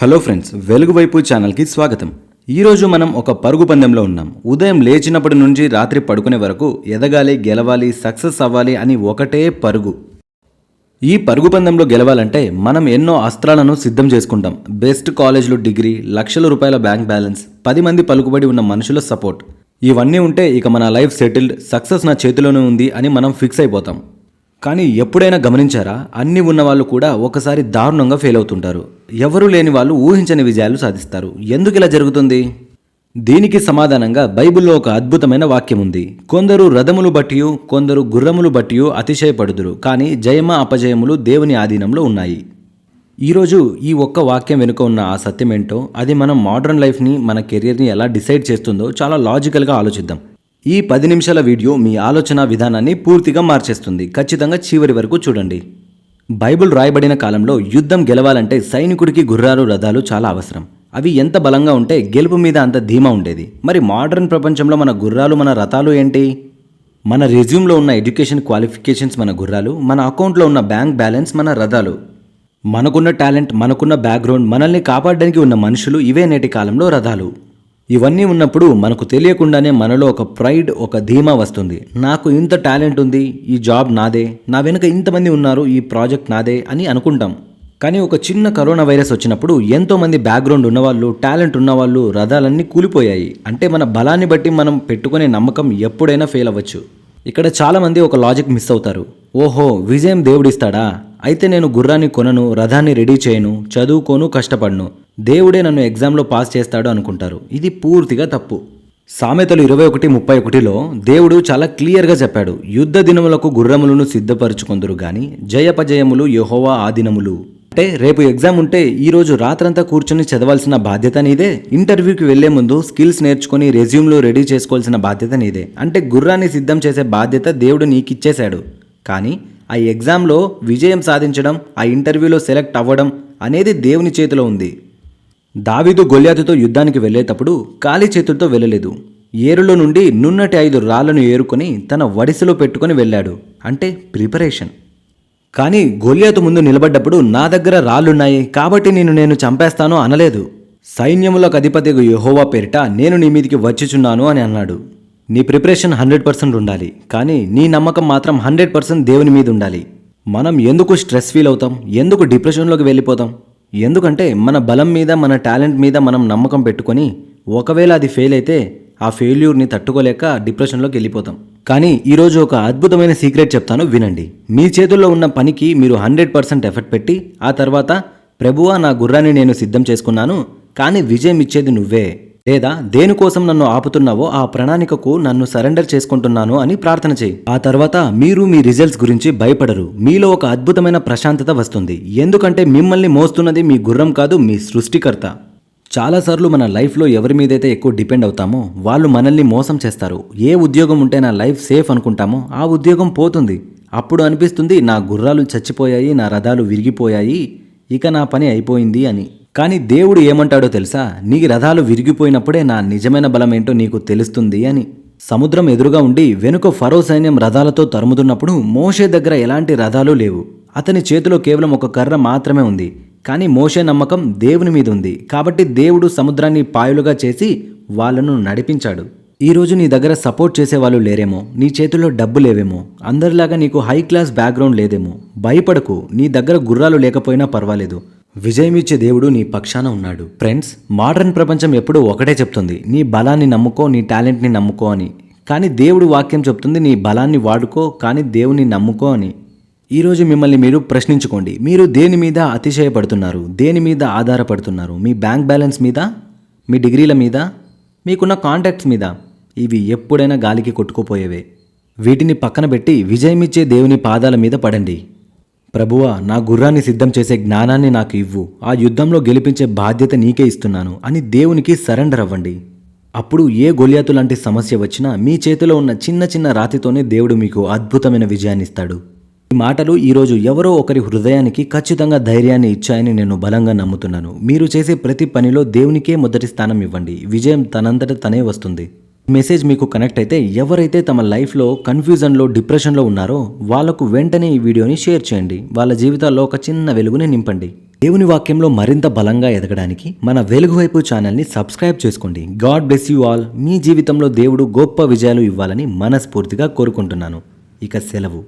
Hello friends, వెలుగు వైపు ఛానల్కి స్వాగతం. ఈరోజు మనం ఒక పరుగు పందెంలో ఉన్నాం. ఉదయం లేచినప్పటి నుంచి రాత్రి పడుకునే వరకు ఎదగాలి, గెలవాలి, సక్సెస్ అవ్వాలి అని ఒకటే పరుగు. ఈ పరుగు పందెంలో గెలవాలంటే మనం ఎన్నో అస్త్రాలను సిద్ధం చేసుకుంటాం. బెస్ట్ కాలేజ్లో డిగ్రీ, లక్షల రూపాయల బ్యాంక్ బ్యాలెన్స్, 10 మంది పలుకుబడి ఉన్న మనుషుల సపోర్ట్, ఇవన్నీ ఉంటే ఇక మన లైఫ్ సెటిల్డ్, సక్సెస్ నా చేతిలోనే ఉంది అని మనం ఫిక్స్ అయిపోతాం. కానీ ఎప్పుడైనా గమనించారా, అన్నీ ఉన్నవాళ్ళు కూడా ఒకసారి దారుణంగా ఫెయిల్ అవుతుంటారు. ఎవరూ లేని వాళ్ళు ఊహించని విజయాలు సాధిస్తారు. ఎందుకు ఇలా జరుగుతుంది? దీనికి సమాధానంగా బైబిల్లో ఒక అద్భుతమైన వాక్యం ఉంది. కొందరు రథములు బట్టియు, కొందరు గుర్రములు బట్టియు అతిశయపడుదురు, కానీ జయమ అపజయములు దేవుని ఆధీనంలో ఉన్నాయి. ఈరోజు ఈ ఒక్క వాక్యం వెనుక ఉన్న ఆ సత్యమేంటో, అది మనం మోడర్న్ లైఫ్ని, మన కెరియర్ని ఎలా డిసైడ్ చేస్తుందో చాలా లాజికల్గా ఆలోచిద్దాం. ఈ 10 నిమిషాల వీడియో మీ ఆలోచన విధానాన్ని పూర్తిగా మార్చేస్తుంది. ఖచ్చితంగా చివరి వరకు చూడండి. బైబిల్ రాయబడిన కాలంలో యుద్ధం గెలవాలంటే సైనికుడికి గుర్రాలు, రథాలు చాలా అవసరం. అవి ఎంత బలంగా ఉంటే గెలుపు మీద అంత ధీమా ఉండేది. మరి మోడర్న్ ప్రపంచంలో మన గుర్రాలు, మన రథాలు ఏంటి? మన రెజ్యూమ్లో ఉన్న ఎడ్యుకేషన్ క్వాలిఫికేషన్స్ మన గుర్రాలు, మన అకౌంట్లో ఉన్న బ్యాంక్ బ్యాలెన్స్ మన రథాలు. మనకున్న టాలెంట్, మనకున్న బ్యాక్గ్రౌండ్, మనల్ని కాపాడడానికి ఉన్న మనుషులు, ఇవే నేటి కాలంలో రథాలు. ఇవన్నీ ఉన్నప్పుడు మనకు తెలియకుండానే మనలో ఒక ప్రైడ్, ఒక ధీమా వస్తుంది. నాకు ఇంత టాలెంట్ ఉంది, ఈ జాబ్ నాదే, నా వెనుక ఇంతమంది ఉన్నారు, ఈ ప్రాజెక్ట్ నాదే అని అనుకుంటాం. కానీ ఒక చిన్న కరోనా వైరస్ వచ్చినప్పుడు ఎంతోమంది బ్యాక్గ్రౌండ్ ఉన్నవాళ్ళు, టాలెంట్ ఉన్నవాళ్ళు రథాలన్నీ కూలిపోయాయి. అంటే మన బలాన్ని బట్టి మనం పెట్టుకునే నమ్మకం ఎప్పుడైనా ఫెయిల్ అవ్వచ్చు. ఇక్కడ చాలామంది ఒక లాజిక్ మిస్ అవుతారు. ఓహో, విజయం దేవుడిస్తాడా? అయితే నేను గుర్రాన్ని కొనను, రథాన్ని రెడీ చేయను, చదువుకోను, కష్టపడను, దేవుడే నన్ను ఎగ్జామ్లో పాస్ చేస్తాడు అనుకుంటారు. ఇది పూర్తిగా తప్పు. సామెతలు 21:31లో దేవుడు చాలా క్లియర్గా చెప్పాడు, యుద్ధ దినములకు గుర్రములను సిద్ధపరచుకొందురు గాని జయపజయములు యెహోవా ఆధీనములు. అంటే రేపు ఎగ్జామ్ ఉంటే ఈరోజు రాత్రంతా కూర్చొని చదవాల్సిన బాధ్యత నీదే. ఇంటర్వ్యూకి వెళ్లే ముందు స్కిల్స్ నేర్చుకుని రెజ్యూమ్లో రెడీ చేసుకోవాల్సిన బాధ్యత నీదే. అంటే గుర్రాన్ని సిద్ధం చేసే బాధ్యత దేవుడు నీకిచ్చేశాడు. కానీ ఆ ఎగ్జామ్లో విజయం సాధించడం, ఆ ఇంటర్వ్యూలో సెలెక్ట్ అవ్వడం అనేది దేవుని చేతిలో ఉంది. దావీదు గొల్యాతుతో యుద్ధానికి వెళ్ళేటప్పుడు ఖాళీ చేతులతో వెళ్ళలేదు. ఏరులో నుండి నున్నటి 5 రాళ్లను ఏరుకొని తన వడిసెలో పెట్టుకొని వెళ్ళాడు. అంటే ప్రిపరేషన్. కానీ గొల్యాతు ముందు నిలబడ్డప్పుడు నా దగ్గర రాళ్లున్నాయి కాబట్టి నేను చంపేస్తాను అనలేదు. సైన్యములకు అధిపతిగా యెహోవా పేరిట నేను నీ మీదికి వచ్చిచున్నాను అని అన్నాడు. నీ ప్రిపరేషన్ 100% ఉండాలి, కానీ నీ నమ్మకం మాత్రం 100% దేవుని మీద ఉండాలి. మనం ఎందుకు స్ట్రెస్ ఫీల్ అవుతాం? ఎందుకు డిప్రెషన్లోకి వెళ్ళిపోతాం? ఎందుకంటే మన బలం మీద, మన టాలెంట్ మీద మనం నమ్మకం పెట్టుకొని ఒకవేళ అది ఫెయిల్ అయితే ఆ ఫెయిల్యూర్ని తట్టుకోలేక డిప్రెషన్లోకి వెళ్ళిపోతాం. కానీ ఈరోజు ఒక అద్భుతమైన సీక్రెట్ చెప్తాను, వినండి. మీ చేతుల్లో ఉన్న పనికి మీరు 100% ఎఫర్ట్ పెట్టి ఆ తర్వాత, ప్రభువా నా గుర్రాన్ని నేను సిద్ధం చేసుకున్నాను, కానీ విజయం ఇచ్చేది నువ్వే, లేదా దేనికోసం నన్ను ఆపుతున్నావో ఆ ప్రణాళికకు నన్ను సరెండర్ చేసుకుంటున్నాను అని ప్రార్థన చేయి. ఆ తర్వాత మీరు మీ రిజల్ట్స్ గురించి భయపడరు. మీలో ఒక అద్భుతమైన ప్రశాంతత వస్తుంది. ఎందుకంటే మిమ్మల్ని మోస్తున్నది మీ గుర్రం కాదు, మీ సృష్టికర్త. చాలాసార్లు మన లైఫ్లో ఎవరి మీదైతే ఎక్కువ డిపెండ్ అవుతామో వాళ్ళు మనల్ని మోసం చేస్తారు. ఏ ఉద్యోగం ఉంటే నా లైఫ్ సేఫ్ అనుకుంటామో ఆ ఉద్యోగం పోతుంది. అప్పుడు అనిపిస్తుంది నా గుర్రాలు చచ్చిపోయాయి, నా రథాలు విరిగిపోయాయి, ఇక నా పని అయిపోయింది అని. కానీ దేవుడు ఏమంటాడో తెలుసా? నీ రథాలు విరిగిపోయినప్పుడే నా నిజమైన బలం ఏంటో నీకు తెలుస్తుంది అని. సముద్రం ఎదురుగా ఉండి వెనుక ఫరో సైన్యం రథాలతో తరుముతున్నప్పుడు మోషే దగ్గర ఎలాంటి రథాలు లేవు. అతని చేతిలో కేవలం ఒక కర్ర మాత్రమే ఉంది. కానీ మోషే నమ్మకం దేవుని మీద ఉంది. కాబట్టి దేవుడు సముద్రాన్ని పాయలుగా చేసి వాళ్ళను నడిపించాడు. ఈరోజు నీ దగ్గర సపోర్ట్ చేసేవాళ్ళు లేరేమో, నీ చేతుల్లో డబ్బు లేవేమో, అందరిలాగా నీకు హై క్లాస్ బ్యాక్గ్రౌండ్ లేదేమో. భయపడకు, నీ దగ్గర గుర్రాలు లేకపోయినా పర్వాలేదు, విజయం ఇచ్చే దేవుడు నీ పక్షాన ఉన్నాడు. ఫ్రెండ్స్, మోడర్న్ ప్రపంచం ఎప్పుడూ ఒకటే చెప్తుంది, నీ బలాన్ని నమ్ముకో, నీ టాలెంట్ని నమ్ముకో అని. కానీ దేవుడు వాక్యం చెప్తుంది, నీ బలాన్ని వాడుకో, కానీ దేవుని నమ్ముకో అని. ఈరోజు మిమ్మల్ని మీరు ప్రశ్నించుకోండి, మీరు దేని మీద అతిశయపడుతున్నారు? దేని మీద ఆధారపడుతున్నారు? మీ బ్యాంక్ బ్యాలెన్స్ మీద, మీ డిగ్రీల మీద, మీకున్న కాంటాక్ట్స్ మీద? ఇవి ఎప్పుడైనా గాలికి కొట్టుకుపోయేవే. వీటిని పక్కన పెట్టి విజయమిచ్చే దేవుని పాదాల మీద పడండి. ప్రభువా, నా గుర్రాన్ని సిద్ధం చేసే జ్ఞానాన్ని నాకు ఇవ్వు, ఆ యుద్ధంలో గెలిపించే బాధ్యత నీకే ఇస్తున్నాను అని దేవునికి సరెండర్ అవ్వండి. అప్పుడు ఏ గొల్యాతు లాంటి సమస్య వచ్చినా మీ చేతిలో ఉన్న చిన్న చిన్న రాతితోనే దేవుడు మీకు అద్భుతమైన విజయాన్ని ఇస్తాడు. ఈ మాటలు ఈరోజు ఎవరో ఒకరి హృదయానికి ఖచ్చితంగా ధైర్యాన్ని ఇచ్చాయని నేను బలంగా నమ్ముతున్నాను. మీరు చేసే ప్రతి పనిలో దేవునికే మొదటి స్థానం ఇవ్వండి. విజయం తనంతట తనే వస్తుంది. మెసేజ్ మీకు కనెక్ట్ అయితే ఎవరైతే తమ లైఫ్లో కన్ఫ్యూజన్లో, డిప్రెషన్లో ఉన్నారో వాళ్లకు వెంటనే ఈ వీడియోని షేర్ చేయండి. వాళ్ళ జీవితాల్లో ఒక చిన్న వెలుగుని నింపండి. దేవుని వాక్యంలో మరింత బలంగా ఎదగడానికి మన వెలుగు వైపు ఛానల్ని సబ్స్క్రైబ్ చేసుకోండి. God bless you all. మీ జీవితంలో దేవుడు గొప్ప విజయాలు ఇవ్వాలని మనస్ఫూర్తిగా కోరుకుంటున్నాను. ఇక సెలవు.